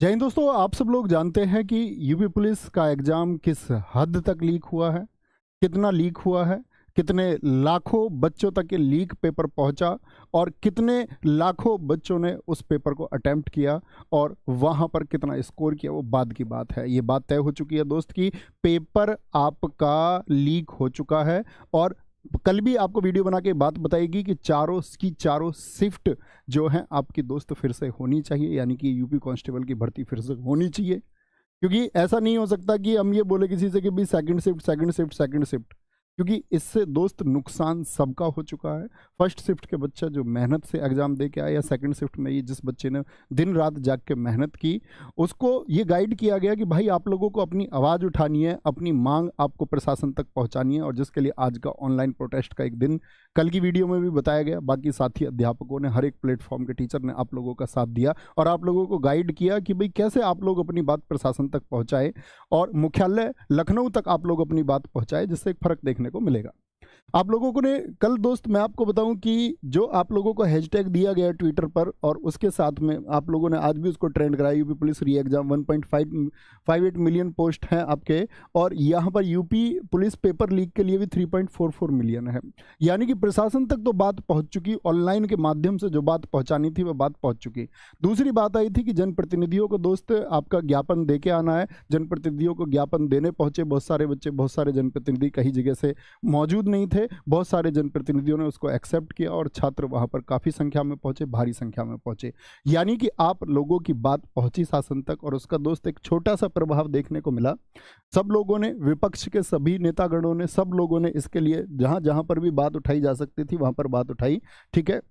जय हिंद दोस्तों, आप सब लोग जानते हैं कि यूपी पुलिस का एग्ज़ाम किस हद तक लीक हुआ है, कितना लीक हुआ है, कितने लाखों बच्चों तक ये लीक पेपर पहुंचा और कितने लाखों बच्चों ने उस पेपर को अटेम्प्ट किया और वहां पर कितना स्कोर किया, वो बाद की बात है। ये बात तय हो चुकी है दोस्त कि पेपर आपका लीक हो चुका है और कल भी आपको वीडियो बना के बात बताएगी कि चारों शिफ्ट जो हैं आपकी दोस्त फिर से होनी चाहिए, यानी कि यूपी कांस्टेबल की भर्ती फिर से होनी चाहिए। क्योंकि ऐसा नहीं हो सकता कि हम ये बोले किसी से कि भाई second shift second shift second shift, क्योंकि इससे दोस्त नुकसान सबका हो चुका है। फर्स्ट शिफ्ट के बच्चा जो मेहनत से एग्जाम दे के आया, या सेकंड शिफ्ट में ये जिस बच्चे ने दिन रात जाग के मेहनत की, उसको ये गाइड किया गया कि भाई आप लोगों को अपनी आवाज़ उठानी है, अपनी मांग आपको प्रशासन तक पहुंचानी है, और जिसके लिए आज का ऑनलाइन प्रोटेस्ट का एक दिन कल की वीडियो में भी बताया गया। बाकी साथी अध्यापकों ने, हर एक प्लेटफॉर्म के टीचर ने आप लोगों का साथ दिया और आप लोगों को गाइड किया कि भाई कैसे आप लोग अपनी बात प्रशासन तक पहुंचाए और मुख्यालय लखनऊ तक आप लोग अपनी बात पहुंचाए, जिससे एक फर्क देखने को मिलेगा। आप लोगों को ने कल दोस्त मैं आपको बताऊं कि जो आप लोगों को हैशटैग दिया गया ट्विटर पर, और उसके साथ में आप लोगों ने आज भी उसको ट्रेंड कराया, यूपी पुलिस री एग्जाम 1.58 मिलियन पोस्ट हैं आपके, और यहाँ पर यूपी पुलिस पेपर लीक के लिए भी 3.44 मिलियन है। यानी कि प्रशासन तक तो बात पहुंच चुकी, ऑनलाइन के माध्यम से जो बात पहुंचानी थी वह बात पहुंच चुकी। दूसरी बात आई थी कि जनप्रतिनिधियों को दोस्त आपका ज्ञापन दे के आना है। जनप्रतिनिधियों को ज्ञापन देने पहुंचे बहुत सारे बच्चे, बहुत सारे जनप्रतिनिधि कई जगह से मौजूद नहीं थे। बहुत सारे जनप्रतिनिधियों ने उसको एक्सेप्ट किया और छात्र वहां पर काफी संख्या में पहुंचे, भारी संख्या में पहुंचे। यानी कि आप लोगों की बात पहुंची शासन तक, और उसका दोस्त एक छोटा सा प्रभाव देखने को मिला। सब लोगों ने, विपक्ष के सभी नेतागणों ने, सब लोगों ने इसके लिए जहां जहां पर भी बात उठाई जा सकती थी वहां पर बात उठाई, ठीक है।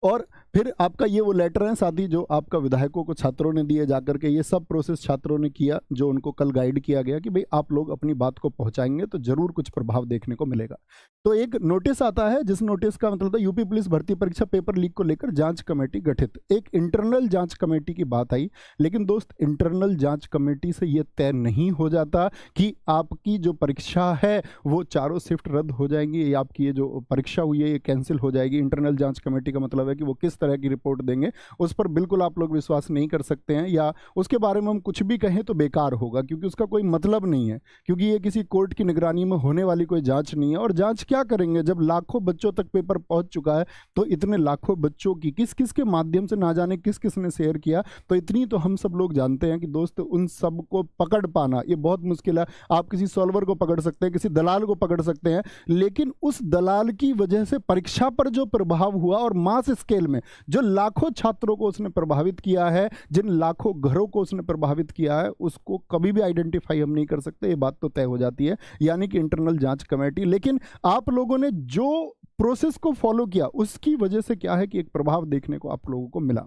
और फिर आपका ये वो लेटर है साथ ही जो आपका विधायकों को छात्रों ने दिए जाकर के, ये सब प्रोसेस छात्रों ने किया, जो उनको कल गाइड किया गया कि भाई आप लोग अपनी बात को पहुंचाएंगे तो जरूर कुछ प्रभाव देखने को मिलेगा। तो एक नोटिस आता है, जिस नोटिस का मतलब था यूपी पुलिस भर्ती परीक्षा पेपर लीक को लेकर जांच कमेटी गठित। एक इंटरनल जांच कमेटी की बात आई, लेकिन दोस्त इंटरनल जांच कमेटी से ये तय नहीं हो जाता कि आपकी जो परीक्षा है वो चारों शिफ्ट रद्द हो जाएंगी, या आपकी ये जो परीक्षा हुई है ये कैंसिल हो जाएगी। इंटरनल जांच कमेटी का मतलब कि वो किस तरह की रिपोर्ट देंगे उस पर बिल्कुल आप लोग विश्वास नहीं कर सकते हैं, या उसके बारे में हम कुछ भी कहें तो बेकार होगा, क्योंकि उसका कोई मतलब नहीं है, क्योंकि ये किसी कोर्ट की निगरानी में होने वाली कोई जांच नहीं है। और जांच क्या करेंगे जब लाखों बच्चों तक पेपर पहुंच चुका है? तो इतने लाखों बच्चों की किस किस के माध्यम से, ना जाने किस किस ने शेयर किया, तो इतनी तो हम सब लोग जानते हैं कि दोस्त उन सब को पकड़ पाना ये बहुत मुश्किल है। आप किसी सॉल्वर को पकड़ सकते हैं, किसी दलाल को पकड़ सकते हैं, लेकिन उस दलाल की वजह से परीक्षा पर जो प्रभाव हुआ और मास स्केल में जो लाखों छात्रों को उसने प्रभावित किया है, जिन लाखों घरों को उसने प्रभावित किया है, उसको कभी भी आइडेंटिफाई हम नहीं कर सकते। ये बात तो तय हो जाती है, यानी कि इंटरनल जांच कमेटी। लेकिन आप लोगों ने जो प्रोसेस को फॉलो किया उसकी वजह से क्या है कि एक प्रभाव देखने को आप लोगों को मिला।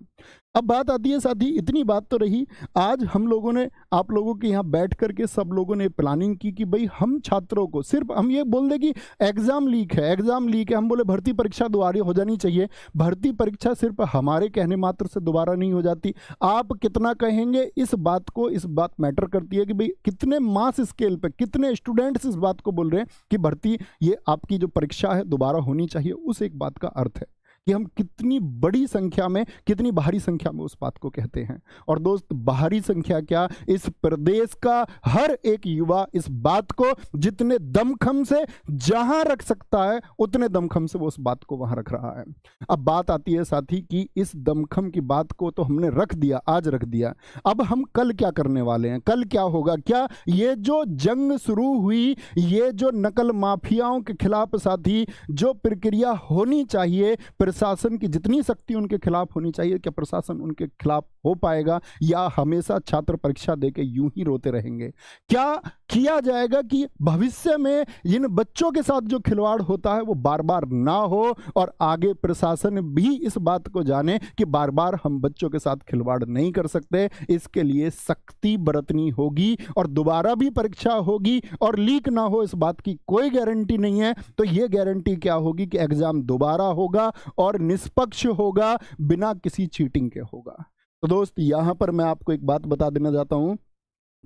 अब बात आती है साथी, इतनी बात तो रही, आज हम लोगों ने आप लोगों के यहाँ बैठ करके सब लोगों ने प्लानिंग की कि भाई हम छात्रों को सिर्फ हम ये बोल दें कि एग्जाम लीक है, एग्जाम लीक है। हम बोले भर्ती परीक्षा दोबारा हो जानी चाहिए। भर्ती परीक्षा सिर्फ हमारे कहने मात्र से दोबारा नहीं हो जाती। आप कितना कहेंगे इस बात मैटर करती है कि भाई कितने मास स्केल पे कितने स्टूडेंट्स इस बात को बोल रहे हैं कि भर्ती ये आपकी जो परीक्षा है दोबारा होनी चाहिए। उस एक बात का अर्थ है कि हम कितनी बड़ी संख्या में, कितनी भारी संख्या में उस बात को कहते हैं। और दोस्त भारी संख्या क्या, इस प्रदेश का हर एक युवा इस बात को जितने दमखम से जहां रख सकता है उतने दमखम से वो उस बात को वहां रख रहा है। अब बात आती है साथी कि इस दमखम की बात को तो हमने रख दिया, आज रख दिया, अब हम कल क्या करने वाले हैं? कल क्या होगा? क्या ये जो जंग शुरू हुई, ये जो नकल माफियाओं के खिलाफ साथी जो प्रक्रिया होनी चाहिए, प्रशासन की जितनी शक्ति उनके खिलाफ होनी चाहिए, क्या प्रशासन उनके खिलाफ हो पाएगा, या हमेशा छात्र परीक्षा देके यूं ही रोते रहेंगे? क्या किया जाएगा कि भविष्य में इन बच्चों के साथ जो खिलवाड़ होता है वो बार बार ना हो, और आगे प्रशासन भी इस बात को जाने कि बार बार हम बच्चों के साथ खिलवाड़ नहीं कर सकते। इसके लिए सख्ती बरतनी होगी और दोबारा भी परीक्षा होगी, और लीक ना हो इस बात की कोई गारंटी नहीं है। तो ये गारंटी क्या होगी कि एग्जाम दोबारा होगा और निष्पक्ष होगा, बिना किसी चीटिंग के होगा। तो दोस्त यहां पर मैं आपको एक बात बता देना चाहता हूं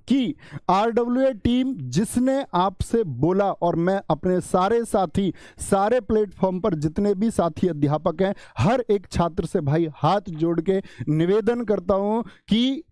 कि आरडब्ल्यूए टीम जिसने आपसे बोला, और मैं अपने सारे साथी, सारे प्लेटफॉर्म पर जितने भी साथी अध्यापक हैं, हर एक छात्र से भाई हाथ जोड़ के निवेदन करता हूं कि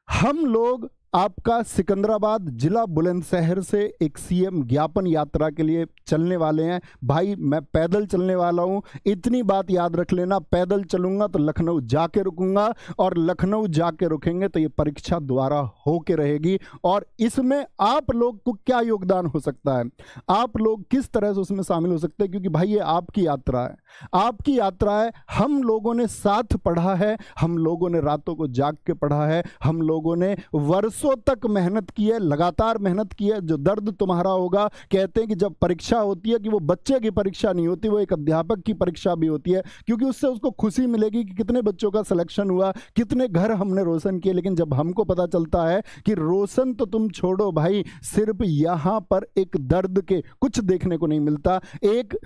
हम लोग आपका सिकंदराबाद जिला बुलंदशहर से एक सीएम ज्ञापन यात्रा के लिए चलने वाले हैं। भाई मैं पैदल चलने वाला हूं, इतनी बात याद रख लेना, पैदल चलूंगा तो लखनऊ जाके रुकूंगा, और लखनऊ जाके रुकेंगे तो ये परीक्षा दोबारा होके रहेगी। और इसमें आप लोग को क्या योगदान हो सकता है, आप लोग किस तरह से उसमें शामिल हो सकते हैं, क्योंकि भाई ये आपकी यात्रा है, आपकी यात्रा है। हम लोगों ने साथ पढ़ा है, हम लोगों ने रातों को जाग के पढ़ा है, हम लोगों ने वर्षों तक मेहनत की है, लगातार मेहनत की है। जो दर्द तुम्हारा होगा, कहते हैं कि जब परीक्षा होती है कि वो बच्चे की परीक्षा नहीं होती, वो एक अध्यापक की परीक्षा भी होती है, क्योंकि उससे उसको खुशी मिलेगी कि कितने बच्चों का सिलेक्शन हुआ, कितने घर हमने रोशन किए। लेकिन जब हमको पता चलता है कि रोशन तो तुम छोड़ो भाई, सिर्फ यहां पर एक दर्द के कुछ देखने को नहीं मिलता। एक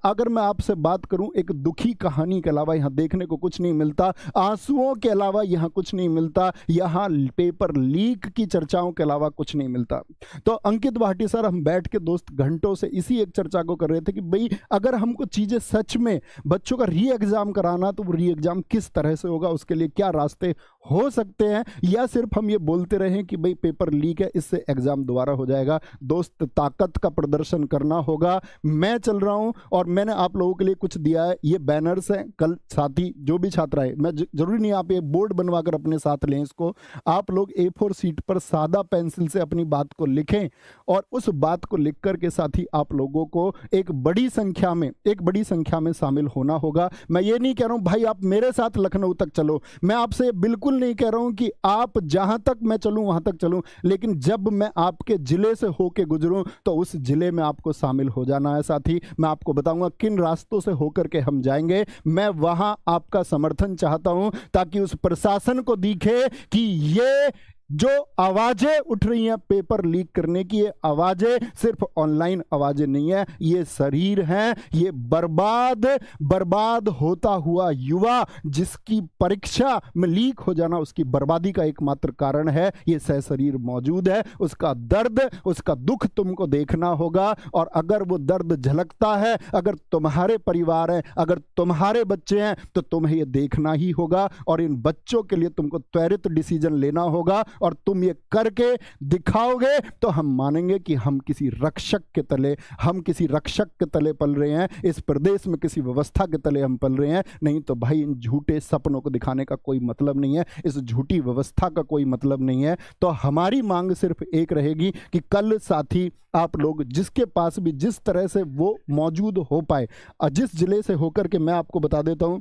अगर मैं आपसे बात करूं, एक दुखी कहानी के अलावा यहां देखने को कुछ नहीं मिलता, आंसुओं के अलावा यहां कुछ नहीं मिलता, यहां पेपर लीक की चर्चाओं के अलावा कुछ नहीं मिलता। तो अंकित भाटी सर, हम बैठ के दोस्त घंटों से इसी एक चर्चा को कर रहे थे कि भाई अगर हमको चीजें सच में बच्चों का री एग्जाम कराना, तो वो री एग्जाम किस तरह से होगा, उसके लिए क्या रास्ते हो सकते हैं, या सिर्फ हम ये बोलते रहें कि भाई पेपर लीक है, इससे एग्जाम दोबारा हो जाएगा। दोस्त, ताकत का प्रदर्शन करना होगा। मैं चल रहा हूं और मैंने आप लोगों के लिए कुछ दिया है, ये बैनर्स हैं। कल साथी जो भी छात्र आए, मैं जरूरी नहीं आप ये बोर्ड बनवाकर अपने साथ लें, इसको आप लोग A4 सीट पर सादा पेंसिल से अपनी बात को लिखें, और उस बात को लिख कर के साथ ही आप लोगों को एक बड़ी संख्या में शामिल होना होगा। मैं ये नहीं कह रहा हूं भाई आप मेरे साथ लखनऊ तक चलो, मैं आपसे बिल्कुल नहीं कह रहा हूं कि आप जहां तक मैं चलूं वहां तक चलूं, लेकिन जब मैं आपके जिले से होके गुजरूं तो उस जिले में आपको शामिल हो जाना है। साथ ही मैं आपको बताऊंगा किन रास्तों से होकर के हम जाएंगे। मैं वहां आपका समर्थन चाहता हूं, ताकि उस प्रशासन को दिखे कि ये जो आवाजें उठ रही हैं पेपर लीक करने की, ये आवाजें सिर्फ ऑनलाइन आवाजें नहीं है, ये शरीर हैं, ये बर्बाद होता हुआ युवा जिसकी परीक्षा में लीक हो जाना उसकी बर्बादी का एकमात्र कारण है, ये सशरीर मौजूद है। उसका दर्द, उसका दुख तुमको देखना होगा, और अगर वो दर्द झलकता है, अगर तुम्हारे परिवार है, अगर तुम्हारे बच्चे हैं, तो तुम्हें ये देखना ही होगा, और इन बच्चों के लिए तुमको त्वरित डिसीजन लेना होगा। और तुम ये करके दिखाओगे तो हम मानेंगे कि हम किसी रक्षक के तले पल रहे हैं, इस प्रदेश में किसी व्यवस्था के तले हम पल रहे हैं। नहीं तो भाई इन झूठे सपनों को दिखाने का कोई मतलब नहीं है, इस झूठी व्यवस्था का कोई मतलब नहीं है। तो हमारी मांग सिर्फ एक रहेगी कि कल साथी आप लोग जिसके पास भी जिस तरह से वो मौजूद हो पाए, जिस जिले से होकर के, मैं आपको बता देता हूं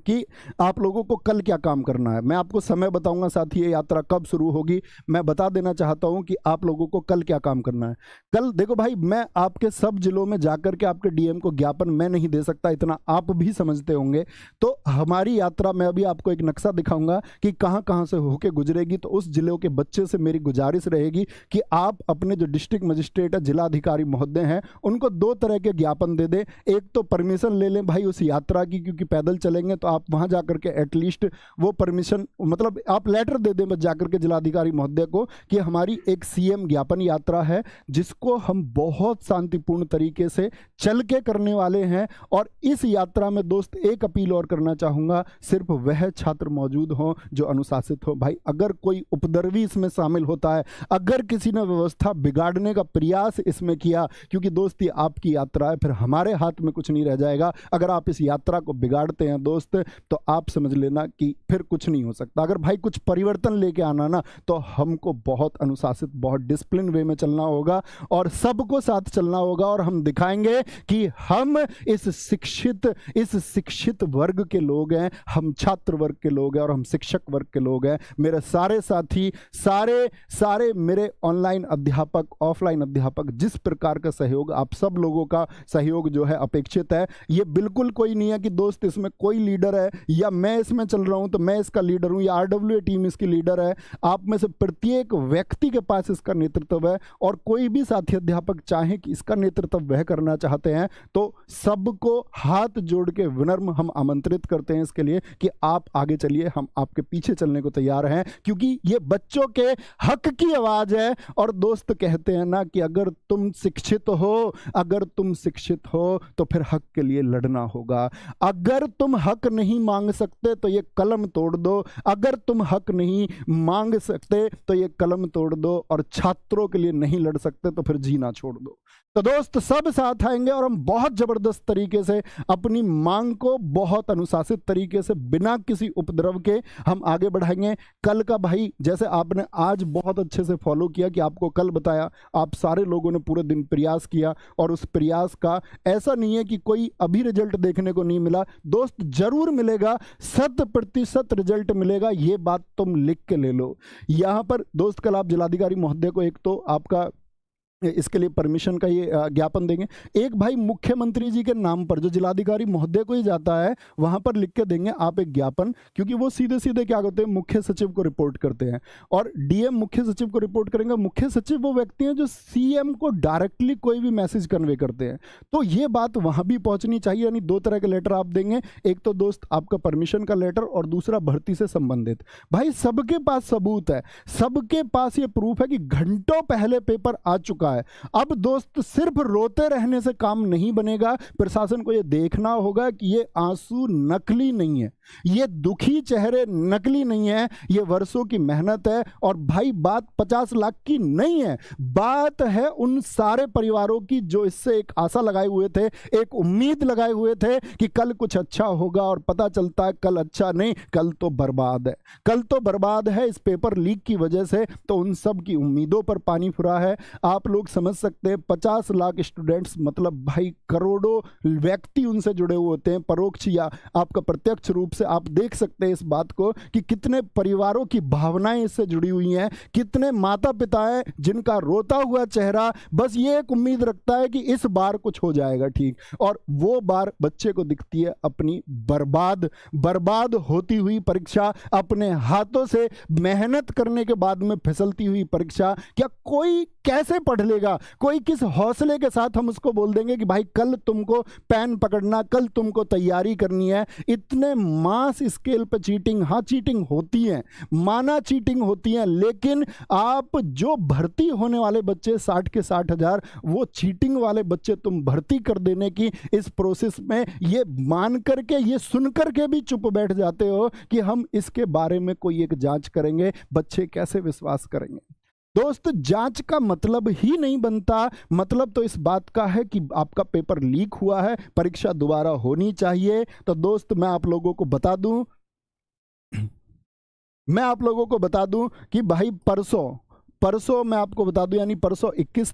कि आप लोगों को कल क्या काम करना है। मैं आपको समय बताऊंगा, साथ ही ये यात्रा कब शुरू होगी मैं बता देना चाहता हूं कि आप लोगों को कल क्या काम करना है। कल देखो भाई, मैं आपके सब जिलों में जाकर के आपके डीएम को ज्ञापन मैं नहीं दे सकता, इतना आप भी समझते होंगे। तो हमारी यात्रा में अभी आपको एक नक्शा दिखाऊंगा कि कहां कहां से होके गुजरेगी। तो उस जिलों के बच्चे से मेरी गुजारिश रहेगी कि आप अपने जो डिस्ट्रिक्ट मजिस्ट्रेट है, जिलाधिकारी महोदय हैं, उनको 2 तरह के ज्ञापन दे दें। एक तो परमिशन ले लें भाई उस यात्रा की, क्योंकि पैदल चलेंगे तो आप वहां जाकर के एटलीस्ट वो परमिशन, मतलब आप लेटर दे दें बस जाकर के जिलाधिकारी महोदय को कि हमारी एक सीएम ज्ञापन यात्रा है, जिसको हम बहुत शांतिपूर्ण तरीके से चल के करने वाले हैं। और इस यात्रा में दोस्त एक अपील और करना चाहूंगा, सिर्फ वह छात्र मौजूद हो जो अनुशासित हो। भाई अगर कोई उपद्रवी इसमें शामिल होता है, अगर किसी ने व्यवस्था बिगाड़ने का प्रयास इसमें किया, क्योंकि दोस्त ये आपकी यात्रा है, फिर हमारे हाथ में कुछ नहीं रह जाएगा। अगर आप इस यात्रा को बिगाड़ते हैं दोस्त, तो आप समझ लेना कि फिर कुछ नहीं हो सकता। अगर भाई कुछ परिवर्तन लेके आना ना, तो हमको बहुत अनुशासित, बहुत डिसिप्लिन वे में चलना होगा, और सबको साथ चलना होगा। और हम दिखाएंगे कि हम इस शिक्षित वर्ग के लोग हैं, हम छात्र वर्ग के लोग हैं, और हम शिक्षक वर्ग के लोग हैं। मेरे सारे साथी, सारे मेरे ऑनलाइन अध्यापक, ऑफलाइन अध्यापक, जिस प्रकार का सहयोग, आप सब लोगों का सहयोग जो है अपेक्षित है। ये बिल्कुल कोई नहीं है कि दोस्त इसमें कोई लीडर है, या मैं इसमें चल रहा हूं तो मैं इसका लीडर हूं, या आरडब्ल्यूए टीम इसकी लीडर है। आप में से प्रत्येक व्यक्ति के पास इसका नेतृत्व है, और कोई भी साथी अध्यापक चाहे कि इसका नेतृत्व वह करना चाहते हैं, तो सबको हाथ जोड़ के विनम्र हम आमंत्रित करते हैं इसके लिए कि आप आगे चलिए, हम आपके पीछे चलने को तैयार हैं, क्योंकि ये बच्चों के हक की आवाज है। और दोस्त कहते हैं ना कि अगर तुम शिक्षित हो तो फिर हक के लिए लड़ना होगा। अगर तुम हक नहीं मांग सकते तो ये कलम तोड़ दो, अगर तुम हक नहीं मांग सकते तो ये कलम तोड़ दो, और छात्रों के लिए नहीं लड़ सकते तो फिर जीना छोड़ दो। तो दोस्त सब साथ आएंगे और हम बहुत जबरदस्त तरीके से अपनी मांग को बहुत अनुशासित तरीके से बिना किसी उपद्रव के हम आगे बढ़ाएंगे। कल का भाई जैसे आपने आज बहुत अच्छे से फॉलो किया कि आपको कल बताया, आप सारे लोगों ने पूरे दिन प्रयास किया और उस प्रयास का ऐसा नहीं है कि कोई अभी रिजल्ट देखने को नहीं मिला। दोस्त जरूर मिलेगा, 100% रिजल्ट मिलेगा, ये बात तुम लिख के ले लो। यहाँ पर दोस्त कल आप जिलाधिकारी महोदय को एक तो आपका इसके लिए परमिशन का ये ज्ञापन देंगे, एक भाई मुख्यमंत्री जी के नाम पर जो जिलाधिकारी महोदय को ही जाता है वहां पर लिख के देंगे आप एक ज्ञापन, क्योंकि वो सीधे सीधे क्या करते हैं, मुख्य सचिव को रिपोर्ट करते हैं और डीएम मुख्य सचिव को रिपोर्ट करेंगे। मुख्य सचिव वो व्यक्ति हैं जो सीएम को डायरेक्टली कोई भी मैसेज कन्वे करते हैं, तो ये बात वहां भी पहुंचनी चाहिए। यानी दो तरह के लेटर आप देंगे, एक तो दोस्त आपका परमिशन का लेटर और दूसरा भर्ती से संबंधित। भाई सबके पास सबूत है, सबके पास ये प्रूफ है कि घंटों पहले पेपर आ चुका है। अब दोस्त सिर्फ रोते रहने से काम नहीं बनेगा, प्रशासन को यह देखना होगा कि ये आंसू नकली नहीं है, ये दुखी चेहरे नकली नहीं है, ये वर्षों की मेहनत है। और भाई बात 50 लाख की नहीं है, बात है उन सारे परिवारों की जो इससे एक आशा लगाए हुए थे, एक उम्मीद लगाए हुए थे कि कल कुछ अच्छा होगा, और पता चलता है कल अच्छा नहीं, कल तो बर्बाद है, कल तो बर्बाद है इस पेपर लीक की वजह से। तो उन सब की उम्मीदों पर पानी फुरा है। आप लोग समझ सकते हैं 50 लाख स्टूडेंट्स मतलब भाई करोड़ों व्यक्ति उनसे जुड़े हुए होते हैं, परोक्ष या आपका प्रत्यक्ष रूप से। आप देख सकते हैं इस बात को कि कितने परिवारों की भावनाएं इससे जुड़ी हुई हैं, कितने माता पिता हैं जिनका रोता हुआ चेहरा बस ये एक उम्मीद रखता है कि इस बार कुछ हो जाएगा ठीक, और वो बार बच्चे को दिखती है अपनी बर्बाद होती हुई परीक्षा, अपने हाथों से मेहनत करने के बाद में फिसलती हुई परीक्षा। क्या कोई कैसे पढ़ लेगा, कोई किस हौसले के साथ हम उसको बोल देंगे कि भाई कल तुमको पेन पकड़ना, कल तुमको तैयारी करनी है। इतने मास स्केल पर चीटिंग, हाँ चीटिंग होती है, माना चीटिंग होती है, लेकिन आप जो भर्ती होने वाले बच्चे 60 के 60 हजार, वो चीटिंग वाले बच्चे तुम भर्ती कर देने की इस प्रोसेस में ये मान करके, ये सुन करके भी चुप बैठ जाते हो कि हम इसके बारे में कोई एक जांच करेंगे। बच्चे कैसे विश्वास करेंगे? दोस्त जांच का मतलब ही नहीं बनता, मतलब तो इस बात का है कि आपका पेपर लीक हुआ है, परीक्षा दोबारा होनी चाहिए। तो दोस्त मैं आप लोगों को बता दूं कि भाई परसों मैं आपको बता दूं, यानी परसों 21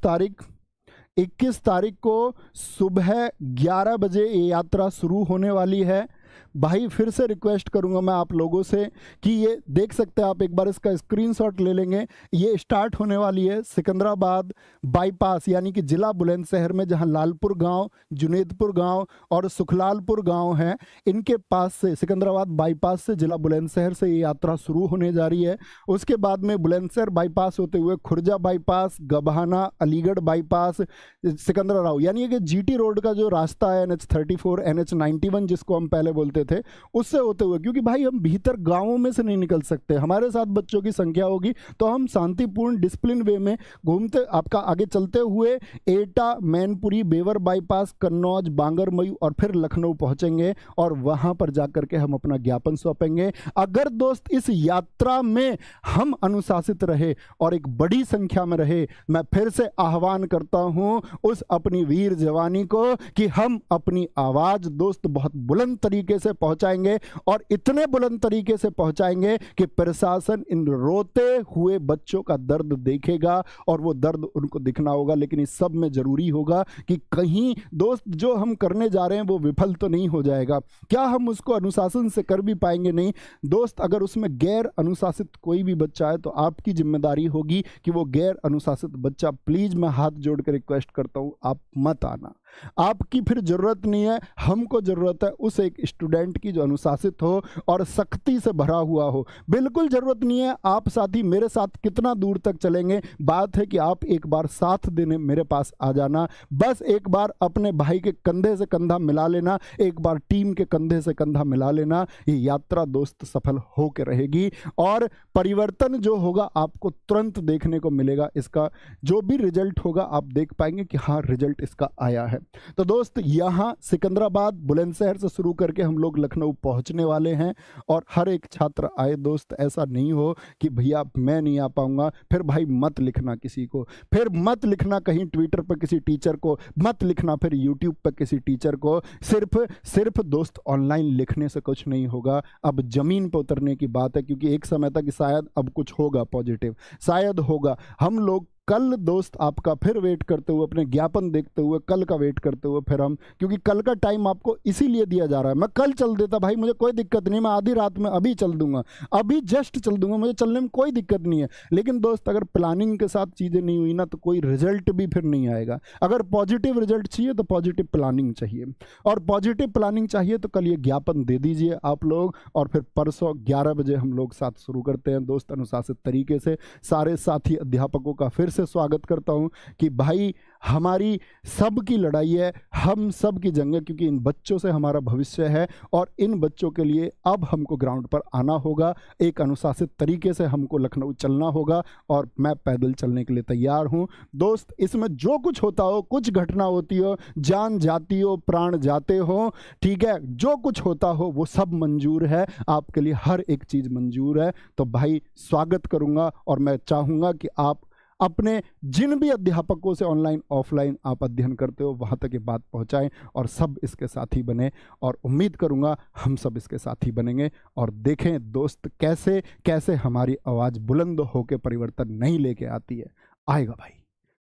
तारीख को सुबह 11 बजे ये यात्रा शुरू होने वाली है। भाई फिर से रिक्वेस्ट करूंगा मैं आप लोगों से कि ये देख सकते हैं आप, एक बार इसका स्क्रीनशॉट ले लेंगे। ये स्टार्ट होने वाली है सिकंदराबाद बाईपास, यानी कि जिला बुलंदशहर में, जहां लालपुर गांव, जुनेदपुर गांव और सुखलालपुर गांव है, इनके पास से सिकंदराबाद बाईपास से जिला बुलंदशहर से ये यात्रा शुरू होने जा रही है। उसके बाद में बुलंदशहर बाईपास होते हुए खुर्जा बाईपास, गभाना, अलीगढ़ बाईपास, सिकंदराबाद, यानी कि जीटी रोड का जो रास्ता है NH34, NH91 जिसको हम पहले बोलते थे, उससे होते हुए, क्योंकि भाई हम भीतर गांवों में से नहीं निकल सकते, हमारे साथ बच्चों की संख्या होगी, तो हम शांतिपूर्ण डिसिप्लिन वे में घूमते आपका आगे चलते हुए एटा, मैनपुरी, बेवर बाईपास, कन्नौज, बांगरमऊ और फिर लखनऊ पहुंचेंगे और वहां पर जाकर के हम अपना ज्ञापन सौंपेंगे। अगर दोस्त इस यात्रा में हम अनुशासित रहे और एक बड़ी संख्या में रहे, मैं फिर से आह्वान करता हूं उस अपनी वीर जवानी को कि हम अपनी आवाज दोस्त बहुत बुलंद तरीके से पहुंचाएंगे, और इतने बुलंद तरीके से पहुंचाएंगे कि प्रशासन इन रोते हुए बच्चों का दर्द देखेगा और वो दर्द उनको दिखना होगा। लेकिन इस सब में जरूरी होगा कि कहीं दोस्त जो हम करने जा रहे हैं वो विफल तो नहीं हो जाएगा। क्या हम उसको अनुशासन से कर भी पाएंगे? नहीं दोस्त, अगर उसमें गैर अनुशासित कोई भी बच्चा है तो आपकी जिम्मेदारी होगी कि वो गैर अनुशासित बच्चा, प्लीज मैं हाथ जोड़ कर रिक्वेस्ट करता हूं, आप मत आना। आपकी फिर जरूरत नहीं है, हमको जरूरत है उस एक स्टूडेंट की जो अनुशासित हो और सख्ती से भरा हुआ हो। बिल्कुल जरूरत नहीं है आप साथी मेरे साथ कितना दूर तक चलेंगे, बात है कि आप एक बार साथ देने मेरे पास आ जाना, बस एक बार अपने भाई के कंधे से कंधा मिला लेना, एक बार टीम के कंधे से कंधा मिला लेना। ये यात्रा दोस्त सफल हो के रहेगी और परिवर्तन जो होगा आपको तुरंत देखने को मिलेगा। इसका जो भी रिजल्ट होगा आप देख पाएंगे कि हाँ रिजल्ट इसका आया है। तो दोस्त यहाँ सिकंदराबाद बुलंदशहर से शुरू करके हम लोग लखनऊ पहुँचने वाले हैं और हर एक छात्र आए दोस्त। ऐसा नहीं हो कि भैया मैं नहीं आ पाऊँगा, फिर भाई मत लिखना किसी को, फिर मत लिखना कहीं ट्विटर पर किसी टीचर को, मत लिखना फिर यूट्यूब पर किसी टीचर को। सिर्फ दोस्त ऑनलाइन लिखने से कुछ नहीं होगा, अब ज़मीन पर उतरने की बात है, क्योंकि एक समय तक शायद अब कुछ होगा पॉजिटिव, शायद होगा। हम लोग कल दोस्त आपका फिर वेट करते हुए, अपने ज्ञापन देखते हुए कल का वेट करते हुए फिर हम, क्योंकि कल का टाइम आपको इसीलिए दिया जा रहा है। मैं कल चल देता भाई, मुझे कोई दिक्कत नहीं, मैं आधी रात में अभी चल दूंगा, अभी जस्ट चल दूंगा, मुझे चलने में कोई दिक्कत नहीं है। लेकिन दोस्त अगर प्लानिंग के साथ चीज़ें नहीं हुई ना तो कोई रिजल्ट भी फिर नहीं आएगा। अगर पॉजिटिव रिजल्ट चाहिए तो पॉजिटिव प्लानिंग चाहिए, और पॉजिटिव प्लानिंग चाहिए तो कल ये ज्ञापन दे दीजिए आप लोग, और फिर परसों 11 बजे हम लोग साथ शुरू करते हैं दोस्त अनुशासित तरीके से। सारे साथी अध्यापकों का फिर से स्वागत करता हूं कि भाई हमारी सबकी लड़ाई है, हम सब की जंग है, क्योंकि इन बच्चों से हमारा भविष्य है और इन बच्चों के लिए अब हमको ग्राउंड पर आना होगा। एक अनुशासित तरीके से हमको लखनऊ चलना होगा और मैं पैदल चलने के लिए तैयार हूं दोस्त। इसमें जो कुछ होता हो, कुछ घटना होती हो, जान जाती हो, प्राण जाते हो, ठीक है, जो कुछ होता हो वो सब मंजूर है, आपके लिए हर एक चीज़ मंजूर है। तो भाई स्वागत करूंगा और मैं चाहूँगा कि आप अपने जिन भी अध्यापकों से ऑनलाइन ऑफलाइन आप अध्ययन करते हो वहाँ तक ये बात पहुँचाएं और सब इसके साथी बने, और उम्मीद करूँगा हम सब इसके साथी बनेंगे। और देखें दोस्त कैसे कैसे हमारी आवाज़ बुलंद होकर परिवर्तन नहीं लेके आती है, आएगा भाई।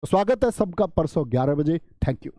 तो स्वागत है सबका परसों 11 बजे। Thank you.